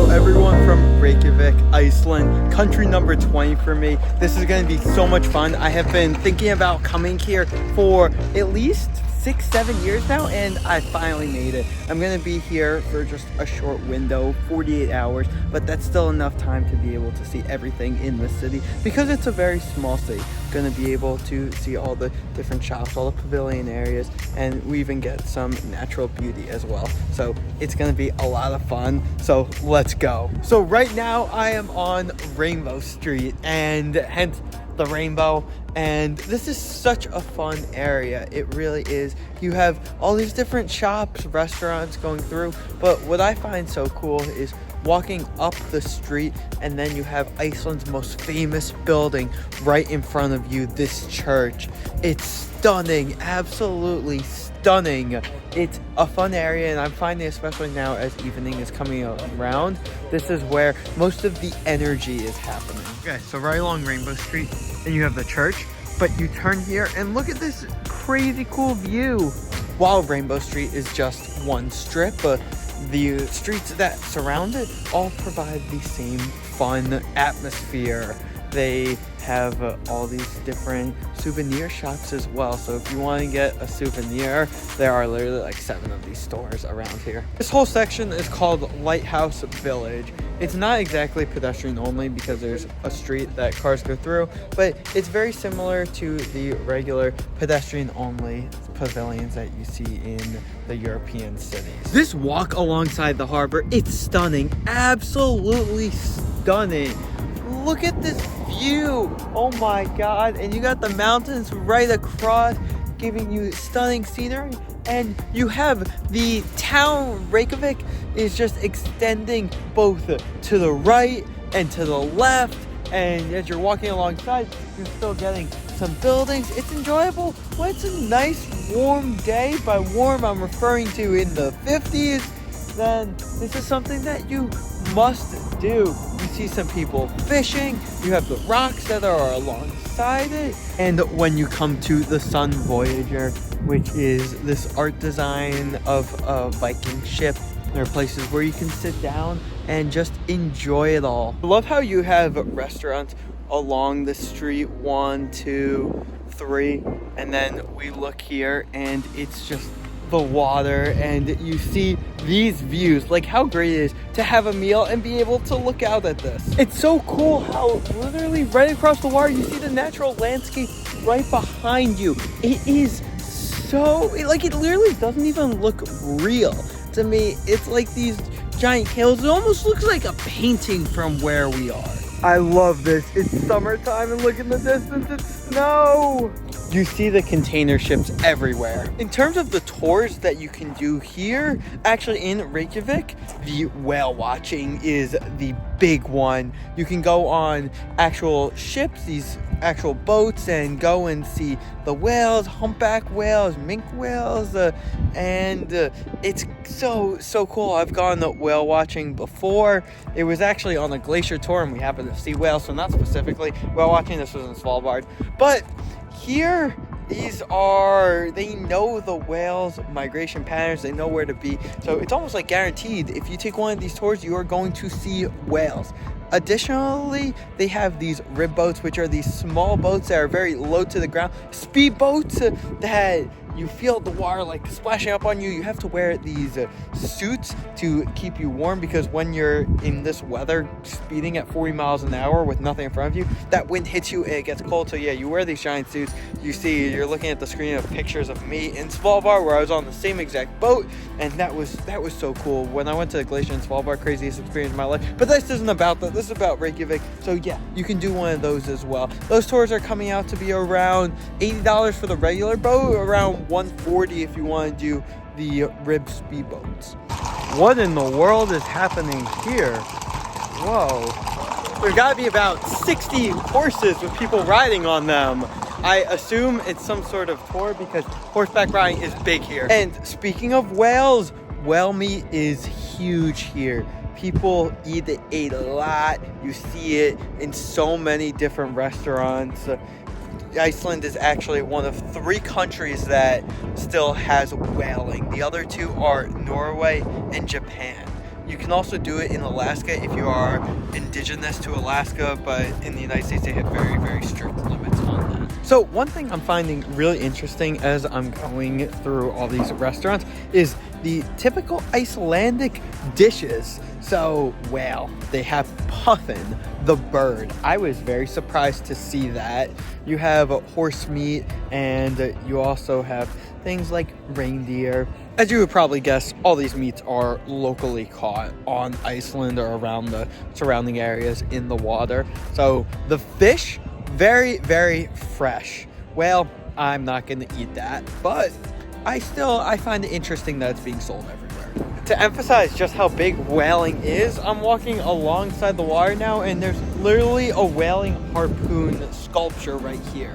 Hello everyone from Reykjavik, Iceland, country number 20 for me. This is going to be so much fun. I have been thinking about coming here for at least 6-7 years now, and I finally made it. I'm going to be here for just a short window, 48 hours, but that's still enough time to be able to see everything in the city because it's a very small city. I'm going to be able to see all the different shops, all the pavilion areas, and we even get some natural beauty as well. So it's going to be a lot of fun. So let's go. So right now I am on Rainbow Street, and hence the rainbow, and this is such a fun area. It really is. You have all these different shops, restaurants going through, but what I find so cool is walking up the street, and then you have Iceland's most famous building right in front of you, this church. It's stunning, absolutely stunning. It's a fun area, and I'm finding, especially now as evening is coming around, this is where most of the energy is happening. Okay, so right along Rainbow Street, and you have the church, but you turn here and look at this crazy cool view. While Rainbow Street is just one strip, the streets that surround it all provide the same fun atmosphere. They have all these different souvenir shops as well. So if you want to get a souvenir, there are literally like 7 of these stores around here. This whole section is called Lighthouse Village. It's not exactly pedestrian only because there's a street that cars go through, but it's very similar to the regular pedestrian only pavilions that you see in the European cities. This walk alongside the harbor, it's stunning, absolutely stunning. Look at this view, oh my god, and you got the mountains right across giving you stunning scenery, and you have the town Reykjavik is just extending both to the right and to the left, and as you're walking alongside you're still getting some buildings. It's enjoyable. Well, it's a nice warm day. By warm I'm referring to in the 50s. Then this is something that you must do. You see some people fishing, you have the rocks that are alongside it, and when you come to the Sun Voyager, which is this art design of a Viking ship, there are places where you can sit down and just enjoy it all. I love how you have restaurants along the street, 1, 2, 3, and then we look here and it's just the water, and you see these views. Like, how great it is to have a meal and be able to look out at this. It's so cool how literally right across the water you see the natural landscape right behind you. It is so, like, it literally doesn't even look real to me. It's like these giant hills. It almost looks like a painting from where we are. I love this. It's summertime, and look in the distance, it's snow. You see the container ships everywhere. In terms of the tours that you can do here, actually in Reykjavik, the whale watching is the big one. You can go on actual ships, these actual boats, and go and see the whales, humpback whales, minke whales, and it's so cool. I've gone whale watching before. It was actually on a glacier tour, and we happened to see whales, so not specifically whale watching. This was in Svalbard, but here, they know the whales' migration patterns, they know where to be. So it's almost like guaranteed, if you take one of these tours, you are going to see whales. Additionally, they have these rib boats, which are these small boats that are very low to the ground. Speed boats that you feel the water like splashing up on you. You have to wear these suits to keep you warm, because when you're in this weather speeding at 40 miles an hour with nothing in front of you, that wind hits you and it gets cold. So yeah, you wear these giant suits. You're looking at the screen of pictures of me in Svalbard where I was on the same exact boat, and that was so cool. When I went to the glacier in Svalbard, craziest experience of my life. But this isn't about that. This is about Reykjavik. So yeah, you can do one of those as well. Those tours are coming out to be around $80 for the regular boat, around $140 if you want to do the rib speedboats. What in the world is happening here? Whoa. There's got to be about 60 horses with people riding on them. I assume it's some sort of tour because horseback riding is big here. And speaking of whales, whale meat is huge here. People eat it a lot. You see it in so many different restaurants. Iceland is actually one of 3 countries that still has whaling. The other 2 are Norway and Japan. You can also do it in Alaska if you are indigenous to Alaska, but in the United States they have very, very strict limits on that. So one thing I'm finding really interesting as I'm going through all these restaurants is the typical Icelandic dishes. So, well, they have puffin, the bird. I was very surprised to see that. You have horse meat, and you also have things like reindeer. As you would probably guess, all these meats are locally caught on Iceland or around the surrounding areas in the water. So the fish, very, very fresh. Well, I'm not gonna eat that, but I find it interesting that it's being sold everywhere. To emphasize just how big whaling is, I'm walking alongside the water now, and there's literally a whaling harpoon sculpture right here.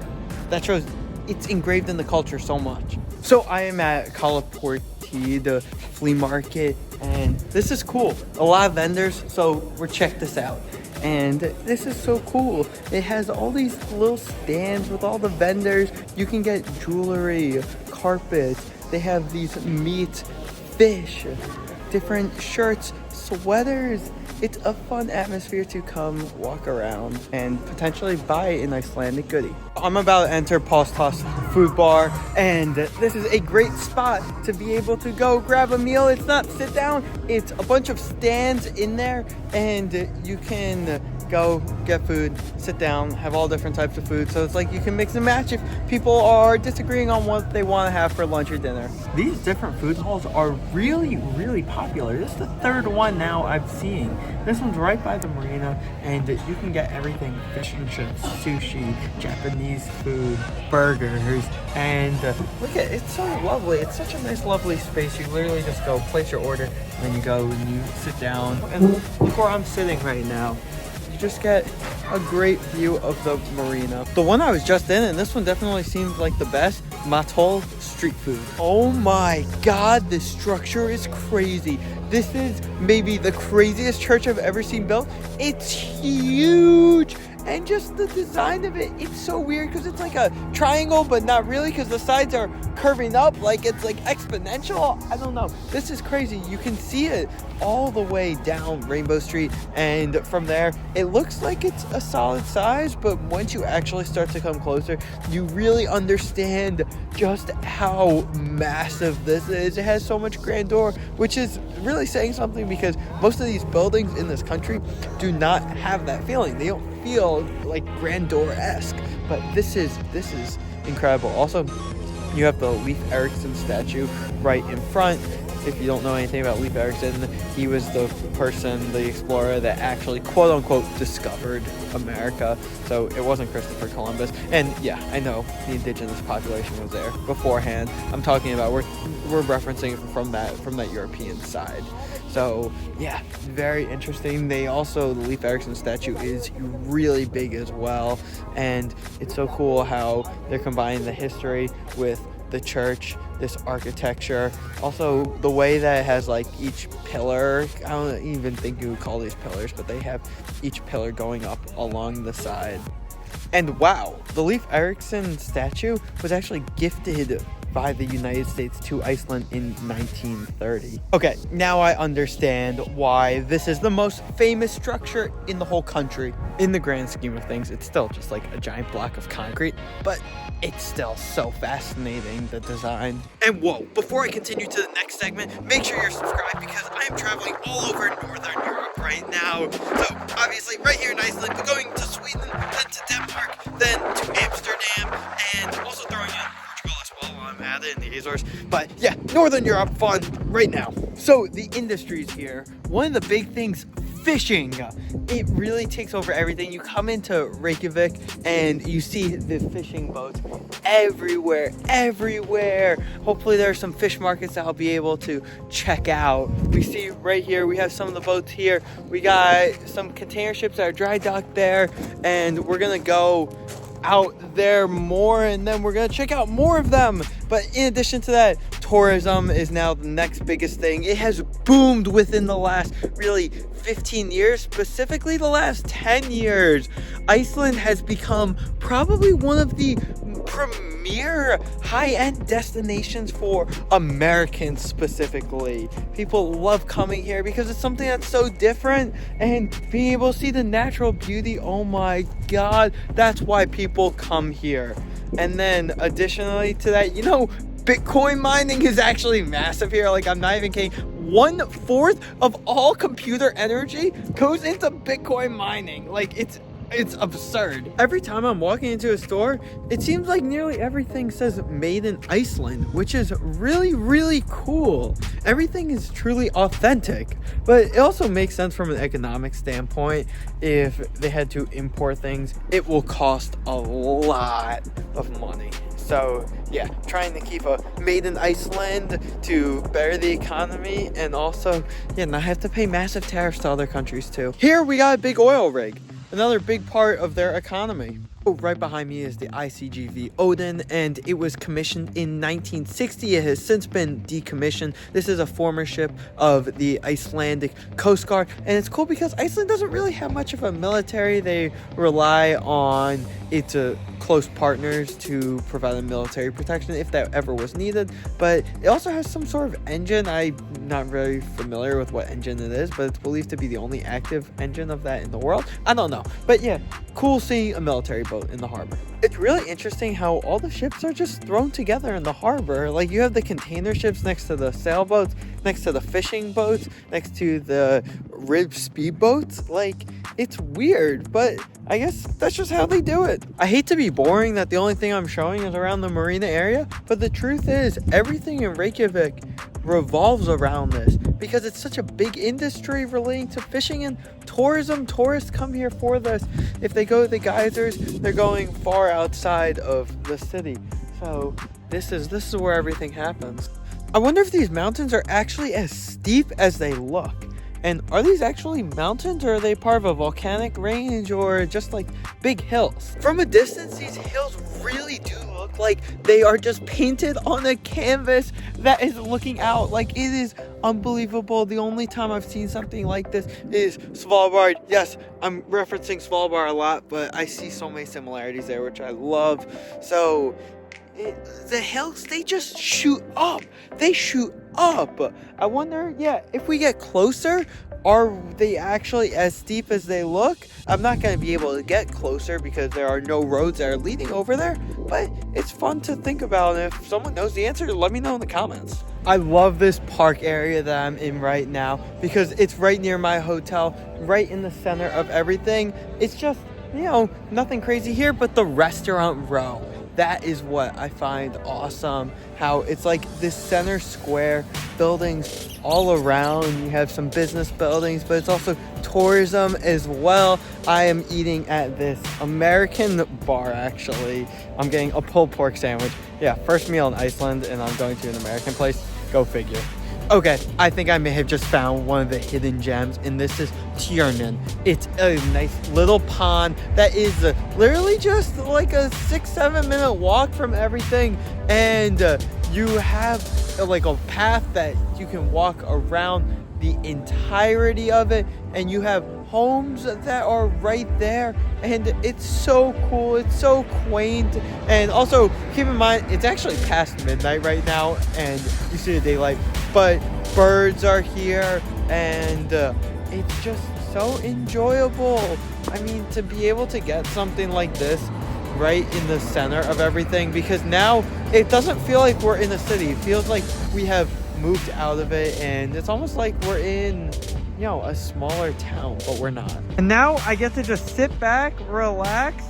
That shows it's engraved in the culture so much. So I am at Kolaportid, the flea market, and this is cool. A lot of vendors, so check this out. And this is so cool. It has all these little stands with all the vendors. You can get jewelry, carpets. They have these meat, fish, different shirts, sweaters. It's a fun atmosphere to come walk around and potentially buy an Icelandic goodie. I'm about to enter Posthus food bar, and this is a great spot to be able to go grab a meal. It's not sit down, it's a bunch of stands in there, and you can go get food, sit down, have all different types of food. So it's like you can mix and match if people are disagreeing on what they want to have for lunch or dinner. These different food halls are really, really popular. This is the third one now I've seen. This one's right by the Marina, and you can get everything: fish and chips, sushi, Japanese food, burgers, and look at it, it's so lovely. It's such a nice, lovely space. You literally just go place your order, and then you go and you sit down. And look where I'm sitting right now. Just get a great view of the marina. The one I was just in, and this one definitely seems like the best, Matholl street food. Oh my god, this structure is crazy. This is maybe the craziest church I've ever seen built. It's huge, and just the design of it, it's so weird because it's like a triangle, but not really, because the sides are curving up like it's like exponential. I don't know. This is crazy. You can see it all the way down Rainbow Street, and from there it looks like it's a solid size, but once you actually start to come closer, you really understand just how massive this is. It has so much grandeur, which is really saying something, because most of these buildings in this country do not have that feeling. They don't feel like grandeur-esque, but this is incredible. Also, you have the Leif Erikson statue right in front. If you don't know anything about Leif Erikson, he was the person, the explorer that actually quote-unquote discovered America. So it wasn't Christopher Columbus. And yeah, I know the indigenous population was there beforehand. I'm talking about, we're referencing from that European side. So yeah, very interesting. They also, the Leif Erikson statue is really big as well, and it's so cool how they're combining the history with the church, this architecture. Also, the way that it has like each pillar, I don't even think you would call these pillars, but they have each pillar going up along the side. And wow, the Leif Erikson statue was actually gifted by the United States to Iceland in 1930. Okay, now I understand why this is the most famous structure in the whole country. In the grand scheme of things, it's still just like a giant block of concrete, but it's still so fascinating, the design. And whoa, before I continue to the next segment, make sure you're subscribed, because I am traveling all over Northern Europe right now. So obviously right here in Iceland, but going to Sweden, then to Denmark, then to Amsterdam, and also throwing in Portugal as well while I'm at it, in the Azores. But yeah, Northern Europe fun right now. So the industries here, one of the big things, fishing. It really takes over everything. You come into Reykjavik and you see the fishing boats everywhere. Hopefully there are some fish markets that I'll be able to check out. We see right here, we have some of the boats here. We got some container ships that are dry docked there, and we're gonna go out there more, and then we're gonna check out more of them. But in addition to that, tourism is now the next biggest thing. It has boomed within the last really 15 years, specifically the last 10 years. Iceland has become probably one of the premier premier high-end destinations for Americans specifically. People love coming here because it's something that's so different, and being able to see the natural beauty, oh my god, that's why people come here. And then additionally to that, you know, Bitcoin mining is actually massive here. Like, I'm not even kidding. 1/4 of all computer energy goes into Bitcoin mining. Like, it's absurd. Every time I'm walking into a store, it seems like nearly everything says made in Iceland, which is really, really cool. Everything is truly authentic, but it also makes sense from an economic standpoint. If they had to import things, it will cost a lot of money. So yeah, trying to keep a made in Iceland to better the economy, and also, yeah, not have to pay massive tariffs to other countries too. Here we got a big oil rig, another big part of their economy. Right behind me is the ICGV Odinn, and it was commissioned in 1960. It has since been decommissioned. This is a former ship of the Icelandic Coast Guard, and it's cool because Iceland doesn't really have much of a military. They rely on its close partners to provide a military protection if that ever was needed, but it also has some sort of engine. I'm not very familiar with what engine it is, but it's believed to be the only active engine of that in the world. I don't know, but yeah, cool seeing a military boat in the harbor. It's really interesting how all the ships are just thrown together in the harbor. Like, you have the container ships next to the sailboats, next to the fishing boats, next to the rib speedboats. Like, it's weird, but I guess that's just how they do it. I hate to be boring that the only thing I'm showing is around the Marina area, but the truth is everything in Reykjavik revolves around this because it's such a big industry relating to fishing and tourism. Tourists come here for this. If they go to the geysers, they're going far outside of the city. So this is where everything happens. I wonder if these mountains are actually as steep as they look. And are these actually mountains, or are they part of a volcanic range, or just like big hills? From a distance, these hills really do look like they are just painted on a canvas that is looking out. Like, it is unbelievable. The only time I've seen something like this is Svalbard. Yes, I'm referencing Svalbard a lot, but I see so many similarities there, which I love. So the hills, they just shoot up. They shoot up. I wonder, yeah, if we get closer, are they actually as steep as they look? I'm not going to be able to get closer because there are no roads that are leading over there, but it's fun to think about. And if someone knows the answer, let me know in the comments. I love this park area that I'm in right now because it's right near my hotel, right in the center of everything. It's just, you know, nothing crazy here, but the restaurant row. That is what I find awesome, how it's like this center square, buildings all around. You have some business buildings, but it's also tourism as well. I am eating at this American bar, actually. I'm getting a pulled pork sandwich. Yeah, first meal in Iceland, and I'm going to an American place. Go figure. Okay, I think I may have just found one of the hidden gems, and this is Tjornin. It's a nice little pond that is literally just like a 6-7 minute walk from everything, and you have like a path that you can walk around the entirety of it, and you have homes that are right there, and it's so cool. It's so quaint. And also keep in mind, it's actually past midnight right now, and you see the daylight, but birds are here, and it's just so enjoyable. I mean, to be able to get something like this right in the center of everything, because now it doesn't feel like we're in a city. It feels like we have moved out of it, and it's almost like we're in, you know, a smaller town, but we're not. And now I get to just sit back, relax,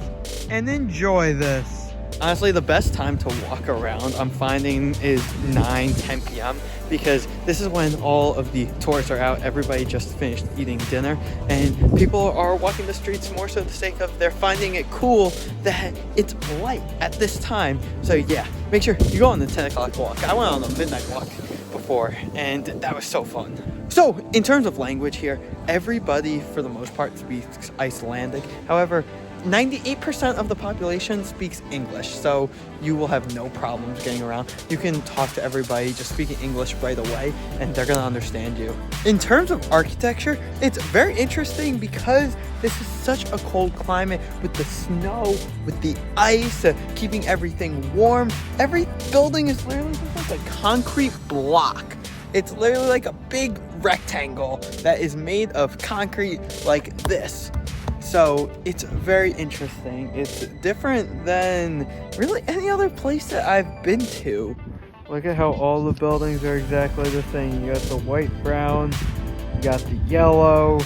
and enjoy this. Honestly, the best time to walk around, I'm finding, is 9-10 p.m. because this is when all of the tourists are out. Everybody just finished eating dinner, and people are walking the streets more so for the sake of they're finding it cool that it's light at this time. So yeah, make sure you go on the 10 o'clock walk. I went on a midnight walk before, and that was so fun. So in terms of language here, everybody for the most part speaks Icelandic. However, 98% of the population speaks English, so you will have no problems getting around. You can talk to everybody just speaking English right away, and they're gonna understand you. In terms of architecture, it's very interesting because this is such a cold climate with the snow, with the ice, keeping everything warm. Every building is literally just like a concrete block. It's literally like a big rectangle that is made of concrete like this. So it's very interesting. It's different than really any other place that I've been to. Look at how all the buildings are exactly the same. You got the white, brown, you got the yellow,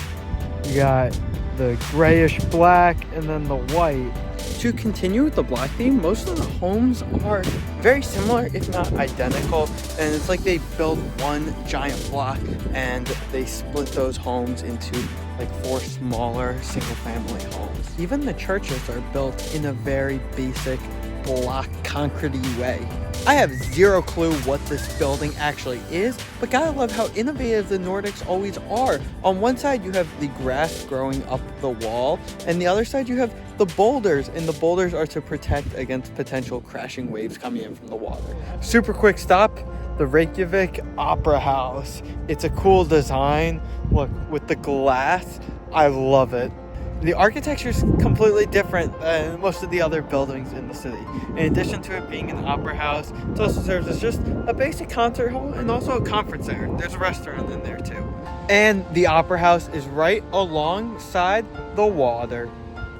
you got the grayish black, and then the white. To continue with the block theme, most of the homes are very similar, if not identical, and it's like they build one giant block and they split those homes into like 4 smaller single-family homes. Even the churches are built in a very basic block concrete-y way. I have zero clue what this building actually is, but gotta love how innovative the Nordics always are. On one side you have the grass growing up the wall, and the other side you have the boulders, and the boulders are to protect against potential crashing waves coming in from the water. Super quick stop, the Reykjavik Opera House. It's a cool design. Look, with the glass, I love it. The architecture is completely different than most of the other buildings in the city. In addition to it being an opera house, it also serves as just a basic concert hall and also a conference center. There's a restaurant in there too. And the opera house is right alongside the water.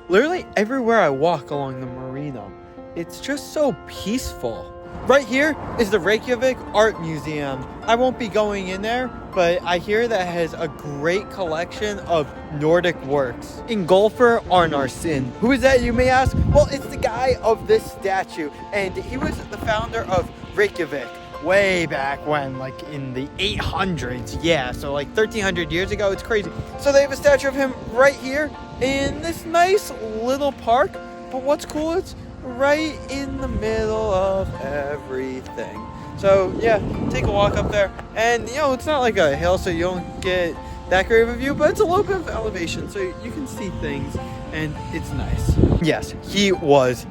Literally everywhere I walk along the Marina, it's just so peaceful. Right here is the Reykjavik Art Museum. I won't be going in there, but I hear that it has a great collection of Nordic works. Ingolfur Square. Who is that, you may ask? Well, it's the guy of this statue, and he was the founder of Reykjavik way back when, like in the 800s. Yeah, so like 1300 years ago. It's crazy. So they have a statue of him right here in this nice little park. But what's cool is right in the middle of everything. So yeah, take a walk up there, and you know, it's not like a hill, so you don't get that great of a view, but it's a little bit of elevation, so you can see things, and it's nice. Yes, he was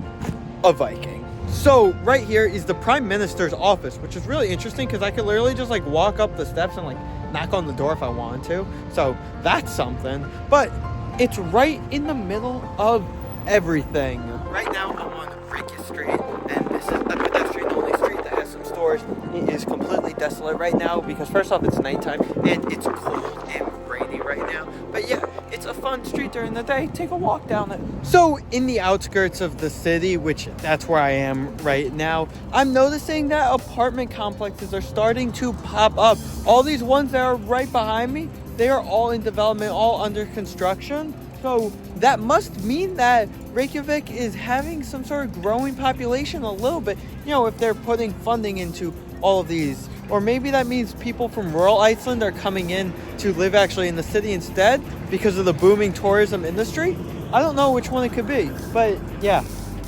a Viking. So right here is the Prime Minister's office, which is really interesting because I could literally just like walk up the steps and like knock on the door if I wanted to. So that's something, but it's right in the middle of everything. Right now I'm on Reykjavik Street, and this is a pedestrian only street that has some stores. It is completely desolate right now because first off it's nighttime and it's cold and rainy right now. But yeah, it's a fun street during the day. Take a walk down it. So in the outskirts of the city, which that's where I am right now, I'm noticing that apartment complexes are starting to pop up. All these ones that are right behind me, they are all in development, all under construction. So that must mean that Reykjavik is having some sort of growing population a little bit, you know, if they're putting funding into all of these. Or maybe that means people from rural Iceland are coming in to live actually in the city instead because of the booming tourism industry. I don't know which one it could be, but yeah,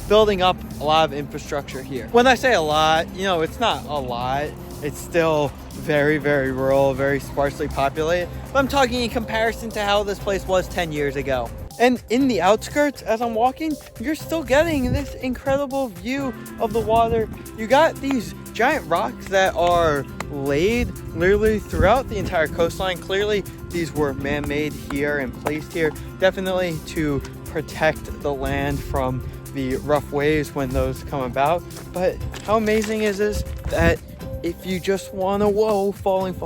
building up a lot of infrastructure here. When I say a lot, you know, it's not a lot. It's still very, very rural, very sparsely populated. But I'm talking in comparison to how this place was 10 years ago. And in the outskirts, as I'm walking, you're still getting this incredible view of the water. You got these giant rocks that are laid literally throughout the entire coastline. Clearly, these were man-made here and placed here, definitely to protect the land from the rough waves when those come about. But how amazing is this that if you just want to, whoa, falling.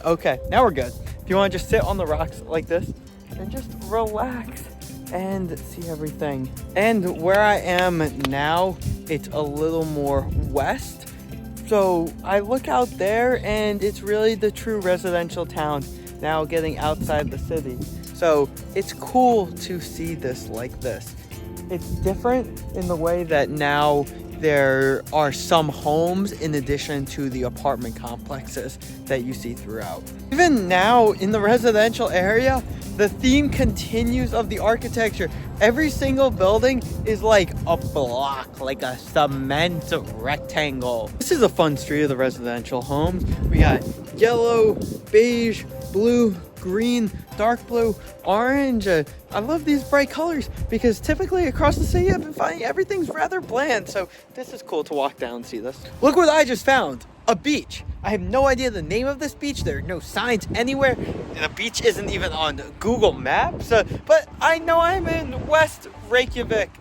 Okay, now we're good. If you want to just sit on the rocks like this and just relax and see everything. And where I am now, it's a little more west. So I look out there and it's really the true residential town now getting outside the city. So it's cool to see this like this. It's different in the way that now there are some homes in addition to the apartment complexes that you see throughout. Even now in the residential area, the theme continues of the architecture. Every single building is like a block, like a cement rectangle. This is a fun street of the residential homes. We got yellow, beige, blue, green, dark blue, orange. I love these bright colors because typically across the city I've been finding everything's rather bland. So this is cool to walk down and see this. Look what I just found. A beach. I have no idea the name of this beach. There are no signs anywhere. The beach isn't even on Google Maps. But I know I'm in West Reykjavik,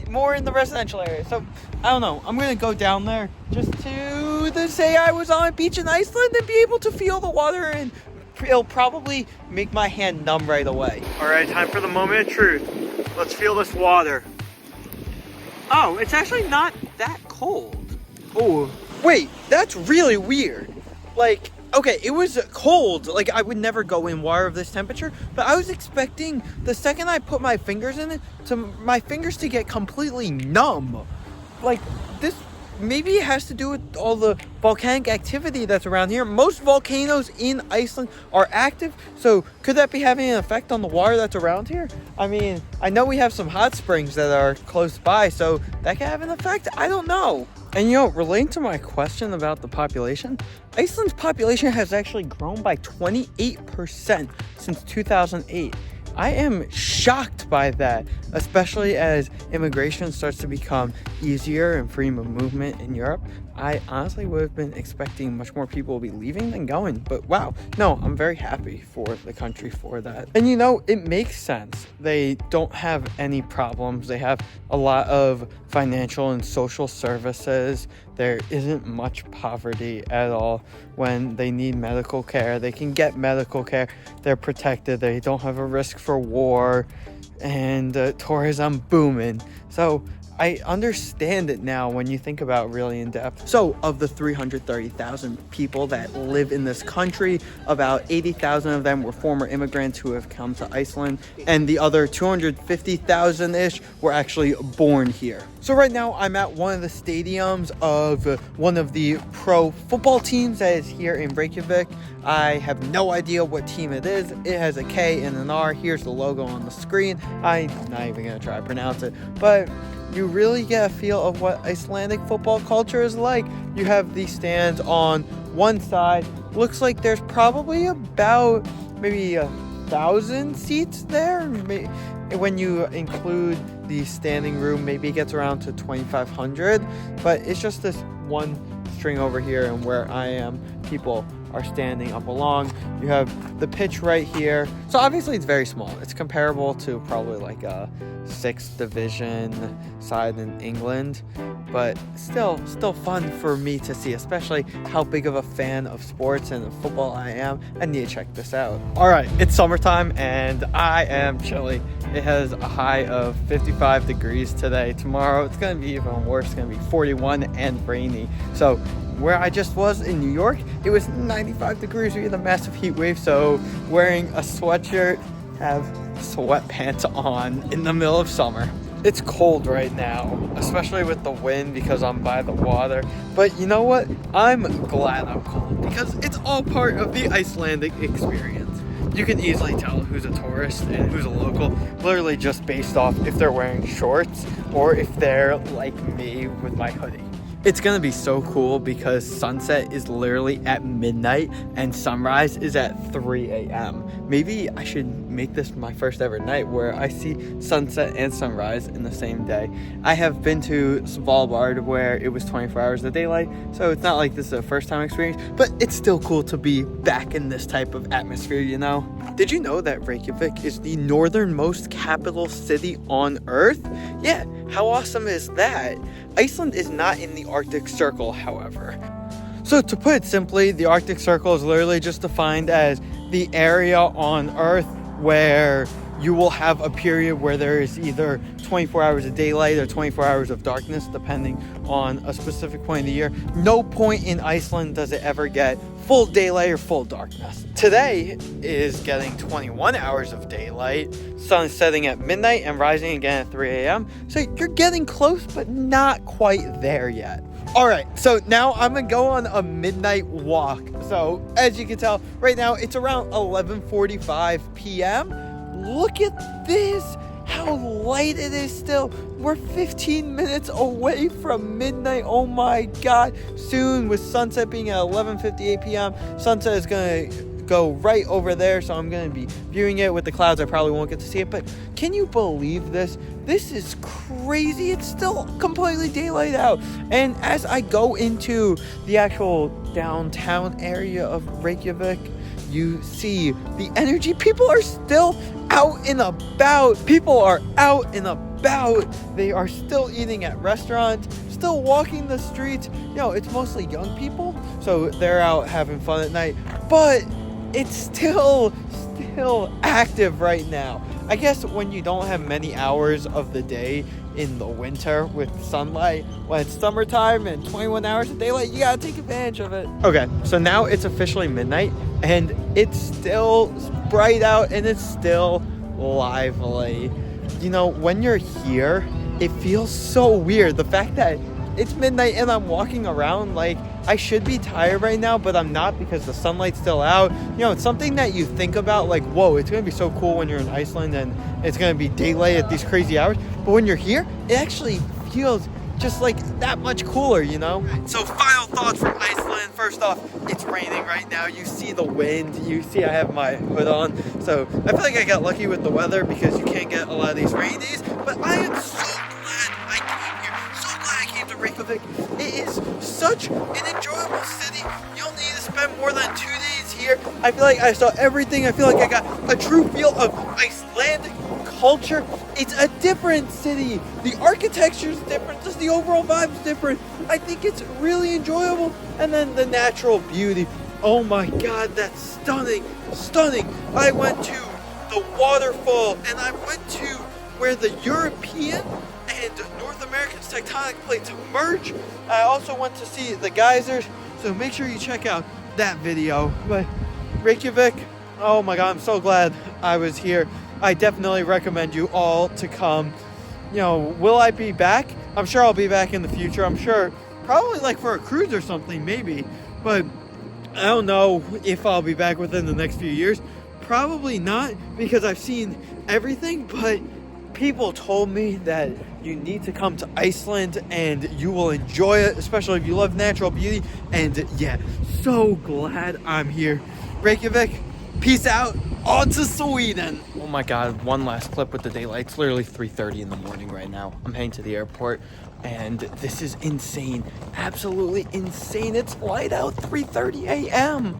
more in the residential area. So I don't know. I'm gonna go down there just to say I was on a beach in Iceland and be able to feel the water, and it'll probably make my hand numb right away. All right, time for the moment of truth. Let's feel this water. Oh, it's actually not that cold. Oh. Wait, that's really weird. Like, okay, it was cold. Like, I would never go in water of this temperature, but I was expecting the second I put my fingers in it, my fingers to get completely numb. Like, this, maybe it has to do with all the volcanic activity that's around here. Most volcanoes in Iceland are active, so could that be having an effect on the water that's around here? I mean, I know we have some hot springs that are close by, so that can have an effect. I don't know. And you know, relating to my question about the population, Iceland's population has actually grown by 28% since 2008. I am shocked by that, especially as immigration starts to become easier and freedom of movement in Europe. I honestly would have been expecting much more people to be leaving than going, but wow, no, I'm very happy for the country for that. And you know, it makes sense. They don't have any problems. They have a lot of financial and social services. There isn't much poverty at all. When they need medical care, they can get medical care. They're protected. They don't have a risk for war, and tourism booming. So I understand it now when you think about really in depth. So of the 330,000 people that live in this country, about 80,000 of them were former immigrants who have come to Iceland, and the other 250,000-ish were actually born here. So right now I'm at one of the stadiums of one of the pro football teams that is here in Reykjavik. I have no idea what team it is. It has a K and an R. Here's the logo on the screen. I'm not even gonna try to pronounce it, but you really get a feel of what Icelandic football culture is like. You have these stands on one side. Looks like there's probably about maybe 1,000 seats there. When you include the standing room, maybe it gets around to 2,500. But it's just this one string over here, and where I am, people are standing up along. You have the pitch right here. So obviously it's very small. It's comparable to probably like a 6th division side in England, but still fun for me to see, especially how big of a fan of sports and of football I am. I need to check this out. All right, it's summertime and I am chilly. It has a high of 55 degrees today. Tomorrow it's gonna be even worse. It's gonna be 41 and rainy. So where I just was in New York, it was 95 degrees. We had a massive heat wave, so wearing a sweatshirt, have sweatpants on in the middle of summer. It's cold right now, especially with the wind because I'm by the water. But you know what? I'm glad I'm cold because it's all part of the Icelandic experience. You can easily tell who's a tourist and who's a local, literally just based off if they're wearing shorts or if they're like me with my hoodie. It's gonna be so cool because sunset is literally at midnight and sunrise is at 3 a.m. Maybe I should make this my first ever night where I see sunset and sunrise in the same day. I have been to Svalbard where it was 24 hours of daylight, so it's not like this is a first time experience, but it's still cool to be back in this type of atmosphere, you know? Did you know that Reykjavik is the northernmost capital city on Earth? Yeah, how awesome is that? Iceland is not in the Arctic Circle, however. So to put it simply, the Arctic Circle is literally just defined as the area on Earth where you will have a period where there is either 24 hours of daylight or 24 hours of darkness, depending on a specific point of the year. No point in Iceland does it ever get full daylight or full darkness. Today is getting 21 hours of daylight, sun is setting at midnight and rising again at 3 a.m. So you're getting close, but not quite there yet. All right, so now I'm gonna go on a midnight walk. So as you can tell, right now it's around 11:45 p.m. Look at this, how light it is still. We're 15 minutes away from midnight. Oh my God. Soon with sunset being at 11:58 p.m., sunset is gonna go right over there, so I'm going to be viewing it with the clouds. I probably won't get to see it, but can you believe this? This is crazy. It's still completely daylight out. And as I go into the actual downtown area of Reykjavik, you see the energy. People are still out and about. People are out and about. They are still eating at restaurants, still walking the streets. You know, it's mostly young people, so they're out having fun at night, but it's still active right now. I guess when you don't have many hours of the day in the winter with sunlight, when it's summertime and 21 hours of daylight, you gotta take advantage of it. Okay, so now it's officially midnight and it's still bright out and it's still lively. You know, when you're here, it feels so weird. The fact that it's midnight and I'm walking around, like, I should be tired right now, but I'm not because the sunlight's still out. You know, it's something that you think about, like, whoa, it's gonna be so cool when you're in Iceland and it's gonna be daylight at these crazy hours. But when you're here, it actually feels just like that much cooler, you know? So final thoughts from Iceland. First off, it's raining right now. You see the wind. You see I have my hood on. So I feel like I got lucky with the weather because you can't get a lot of these rainy days. But I am so glad I came here. So glad I came to Reykjavik. It is such an enjoyable city. You don't need to spend more than 2 days here. I feel like I saw everything. I feel like I got a true feel of Icelandic culture. It's a different city. The architecture is different. Just the overall vibe is different. I think it's really enjoyable. And then the natural beauty. Oh my God, that's stunning. Stunning. I went to the waterfall and I went to where the European and North American tectonic plates merge. I also went to see the geysers. So make sure you check out that video. But Reykjavik, oh my God, I'm so glad I was here. I definitely recommend you all to come. You know, will I be back? I'm sure I'll be back in the future. I'm sure, probably like for a cruise or something, maybe. But I don't know if I'll be back within the next few years. Probably not, because I've seen everything. But people told me that you need to come to Iceland and you will enjoy it, especially if you love natural beauty. And yeah, so glad I'm here. Reykjavik, peace out. On to Sweden. Oh my God, one last clip with the daylight. It's literally 3:30 in the morning right now. I'm heading to the airport and this is insane. Absolutely insane. It's light out, 3:30 a.m.